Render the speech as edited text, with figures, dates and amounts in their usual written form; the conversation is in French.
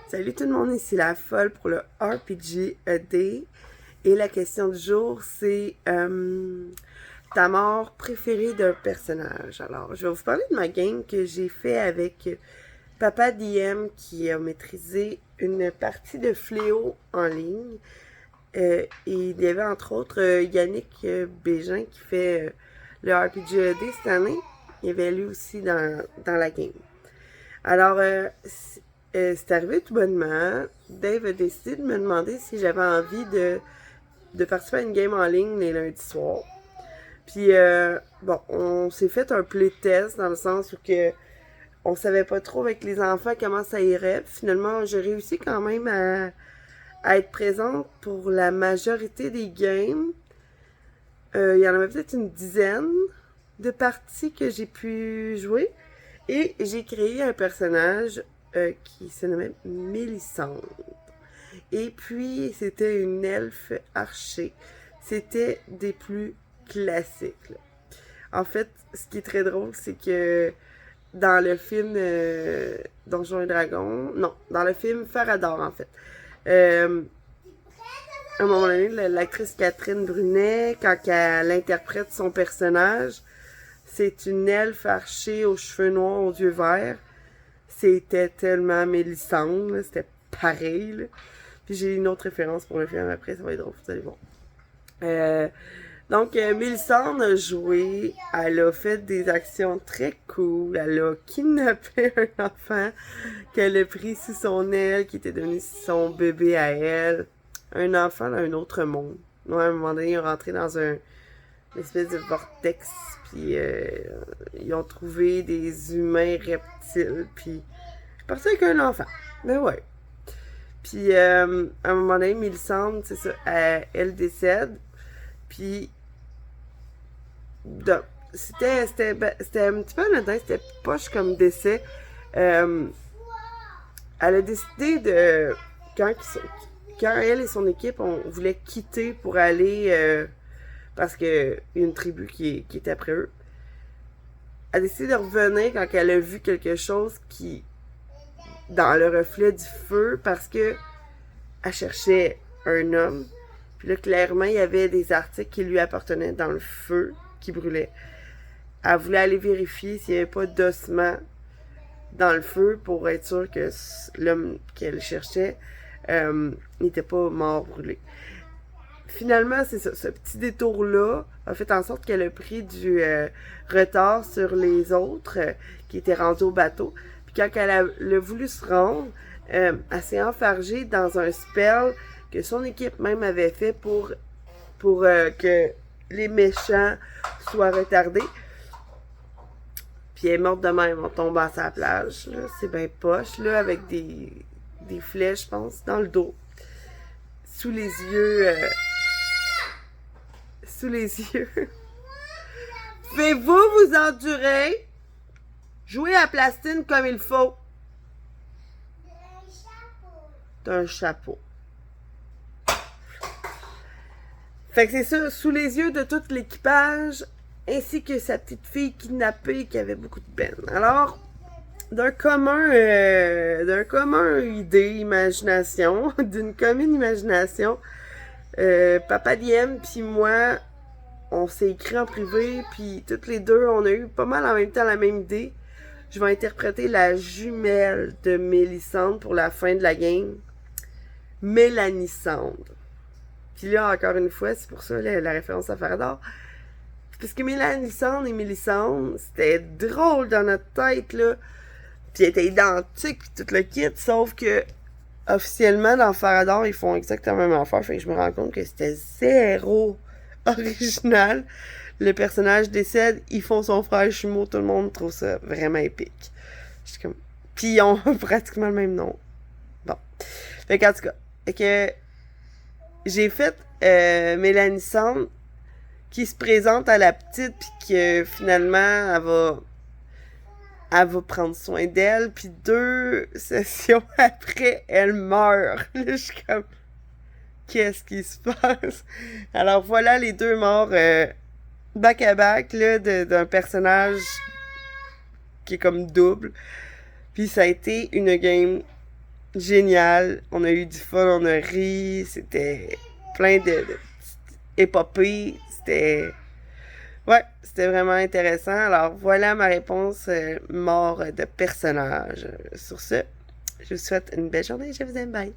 Salut tout le monde, ici la folle pour le RPG A Day. Et la question du jour, c'est ta mort préférée d'un personnage. Alors, je vais vous parler de ma game que j'ai fait avec Papa DM qui a maîtrisé une partie de Fléau en ligne. Et il y avait entre autres Yannick Bégin qui fait le RPG A Day cette année. Il y avait lui aussi dans la game. Alors, c'est arrivé tout bonnement. Dave a décidé de me demander si j'avais envie de participer à une game en ligne les lundis soirs. Puis, bon, on s'est fait un playtest dans le sens où que on savait pas trop avec les enfants comment ça irait. Puis, finalement, j'ai réussi quand même à être présente pour la majorité des games. Il y en avait peut-être une dizaine de parties que j'ai pu jouer. Et j'ai créé un personnage qui se nommait Mélissandre. Et puis, c'était une elfe archer. C'était des plus classiques. Là. En fait, ce qui est très drôle, c'est que dans le film Donjons et Dragons, non, dans le film Farador, en fait, à un moment donné, l'actrice Catherine Brunet, quand elle interprète son personnage, c'est une elfe archer aux cheveux noirs, aux yeux verts. C'était tellement Mélissandre, c'était pareil. Là. Puis j'ai une autre référence pour le film après, ça va être drôle, vous allez voir. Donc, Mélissandre a joué, elle a fait des actions très cool, elle a kidnappé un enfant qu'elle a pris sous son aile, qui était devenu son bébé à elle. Un enfant d'un autre monde. Donc, à un moment donné, ils ont rentré dans une espèce de vortex, puis ils ont trouvé des humains reptiles, puis parti avec un enfant. Mais ouais. Puis à un moment donné, Mélissandre, c'est ça, elle décède, puis c'était un petit peu anodin, c'était poche comme décès. Elle a décidé de quand elle et son équipe voulait quitter pour aller parce que une tribu qui était après eux, elle a décidé de revenir quand elle a vu quelque chose qui dans le reflet du feu parce que elle cherchait un homme. Puis là, clairement, il y avait des articles qui lui appartenaient dans le feu qui brûlait. Elle voulait aller vérifier s'il n'y avait pas d'ossements dans le feu pour être sûre que l'homme qu'elle cherchait n'était pas mort brûlé. Finalement, c'est ça, ce petit détour-là a fait en sorte qu'elle a pris du retard sur les autres qui étaient rendus au bateau. Puis quand elle a voulu se rendre, elle s'est enfargée dans un spell que son équipe même avait fait pour que les méchants soient retardés. Puis elle est morte de même, on tombe à sa plage. Là. C'est bien poche, là, avec des flèches, je pense, dans le dos. Sous les yeux. Sous les yeux. Pouvez-vous vous endurer? Jouez à plastine comme il faut. D'un chapeau. Fait que c'est ça, sous les yeux de tout l'équipage, ainsi que sa petite fille kidnappée qui avait beaucoup de peine. Alors, d'une commune imagination, Papa Diem puis moi, on s'est écrit en privé, puis toutes les deux, on a eu pas mal en même temps la même idée. Je vais interpréter la jumelle de Mélissandre pour la fin de la game. Mélanie-Sandre. Puis là, encore une fois, c'est pour ça la référence à Farador. Parce que Mélanie-Sandre et Mélissandre, c'était drôle dans notre tête, là. Puis ils étaient identiques, puis tout le kit, sauf que officiellement, dans Farador, ils font exactement la même affaire. Fait que je me rends compte que c'était zéro original. Le personnage décède, ils font son frère jumeau, tout le monde trouve ça vraiment épique. Je suis comme... Puis ils ont pratiquement le même nom. Bon. Fait qu'en tout cas, fait que j'ai fait Mélanie Sand qui se présente à la petite puis que finalement elle va prendre soin d'elle, puis 2 sessions après, elle meurt. Là, je suis comme, qu'est-ce qui se passe? Alors voilà les 2 morts back à back là, d'un personnage qui est comme double. Puis ça a été une game génial. On a eu du fun, on a ri. C'était plein de épopées. C'était vraiment intéressant. Alors voilà ma réponse mort de personnage. Sur ce, je vous souhaite une belle journée. Je vous aime. Bye.